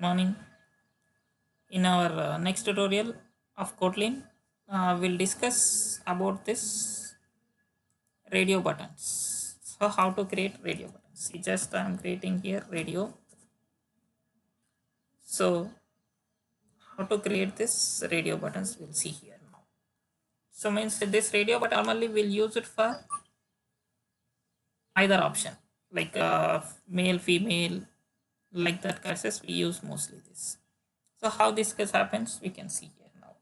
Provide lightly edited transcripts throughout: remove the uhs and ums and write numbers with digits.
Morning. In our next tutorial of Kotlin, we'll discuss about this radio buttons. So how to create radio buttons. See, just I'm creating here radio. So how to create this radio buttons we'll see here now. So means this radio, but normally we'll use it for either option like male, female, like that cases we use mostly this. So how this case happens we can see here now.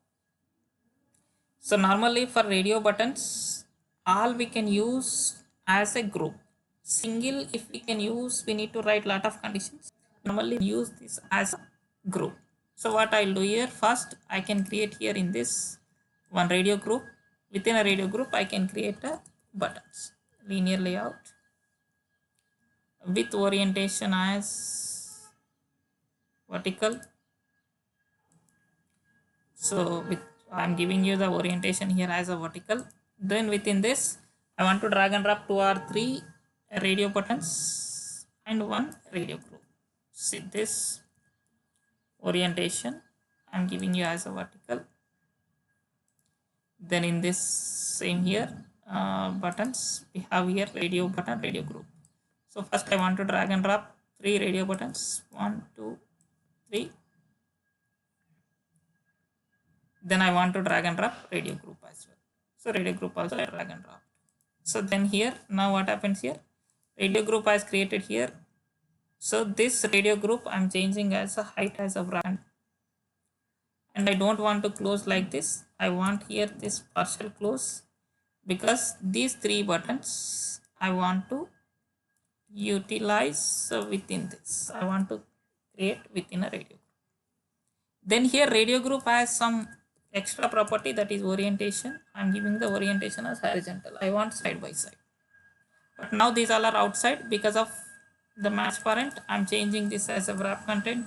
So normally for radio buttons, all we can use as a group. Single, if we can use, we need to write lot of conditions. Normally use this as a group. So what I'll do here, first I can create here in this one radio group. Within a radio group, I can create a buttons, linear layout with orientation as vertical. So with I'm giving you the orientation here as a vertical. Then within this, I want to drag and drop 2 or 3 radio buttons and one radio group. See this orientation I'm giving you as a vertical. Then in this same here buttons, we have here radio button, radio group. So first I want to drag and drop 3 radio buttons, 1, 2, 3. Then I want to drag and drop radio group as well. So radio group also I drag and drop. So then here, now what happens here? Radio group is created here. So this radio group I'm changing as a height as a brand. And I don't want to close like this. I want here this partial close because these 3 buttons I want to utilize within this. I want to create within a radio group. Then here radio group has some extra property, that is orientation. I'm giving the orientation as horizontal. I want side by side. But now these all are outside because of the match parent. I'm changing this as a wrap content.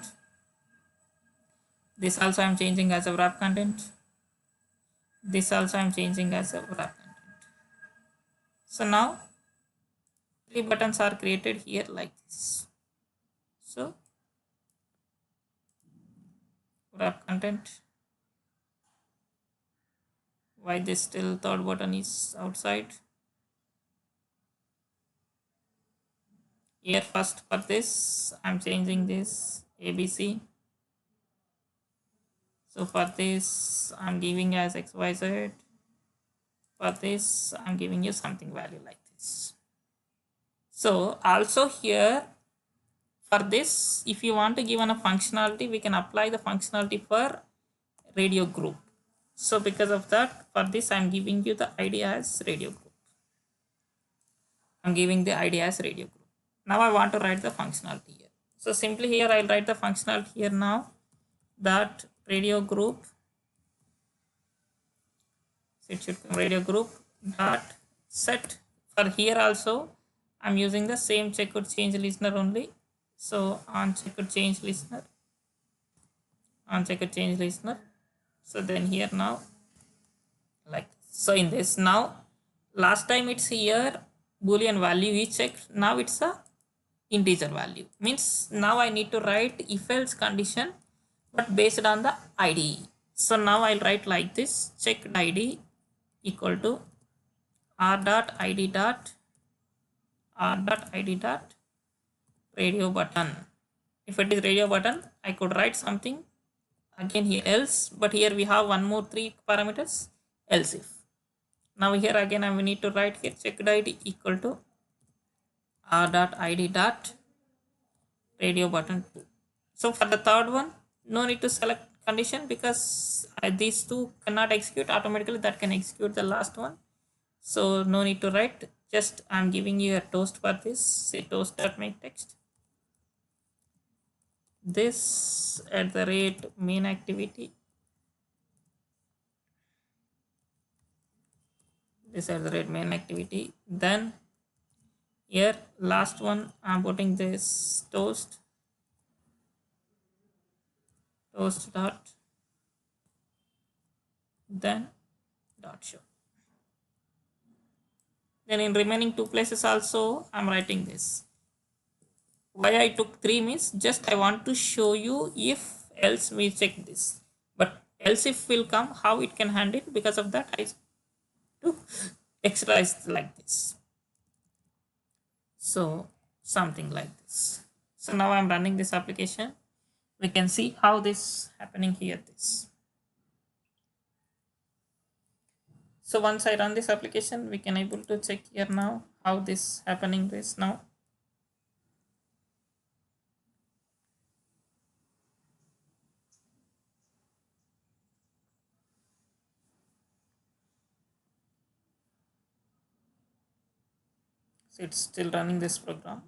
This also I'm changing as a wrap content. This also I'm changing as a wrap content. So now 3 buttons are created here like this. So wrap content. Why this still third button is outside? Here first for this I'm changing this ABC. So for this I'm giving as XYZ. For this I'm giving you something value like this. So also here for this, if you want to give on a functionality, we can apply the functionality for radio group. So because of that, for this I'm giving you the ID as radio group. I'm giving the ID as radio group. Now I want to write the functionality here. So simply here I'll write the functionality here now, that radio group, so it should come radio group dot set. For here also I'm using the same checkout change listener only. So on checkout change listener, on checkout change listener. So then here now like this. So in this now, last time it's here boolean value is checked, now it's a integer value, means now I need to write if else condition but based on the ID. So now I'll write like this, checked ID equal to r dot id dot radio button. If it is radio button, I could write something again here else, but here we have one more 3 parameters, else if. Now here again we need to write here checked ID equal to r dot id dot radio button 2. So for the third one, no need to select condition because these 2 cannot execute automatically, that can execute the last one. So no need to write, just I'm giving you a toast for this, say toast dot make text. This at the rate main activity, this at the rate main activity. Then here last one I'm putting this toast dot, then dot show. Then in remaining 2 places also I'm writing this why I took 3 means just I want to show you if else we check this, but else if will come how it can handle. Because of that I took exercise like this. So something like this. So now I'm running this application. We can see how this happening here. This. So once I run this application, we can able to check here now how this happening this now. So it's still running this program.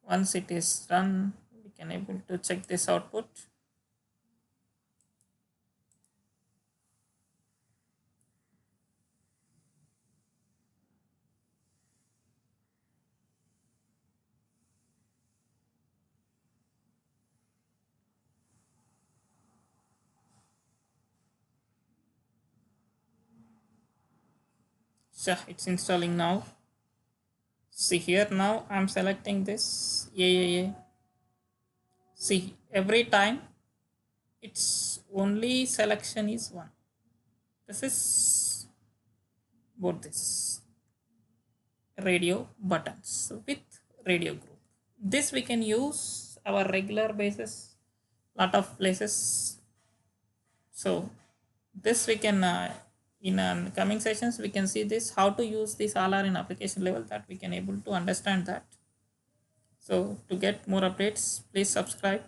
Once it is run, we can able to check this output. So it's installing now. See here now I'm selecting this. Yeah. See every time its only selection is one. This is both this radio buttons with radio group. This we can use our regular basis lot of places. So this we can in coming sessions we can see this how to use this all are in application level, that we can able to understand that. So to get more updates please subscribe.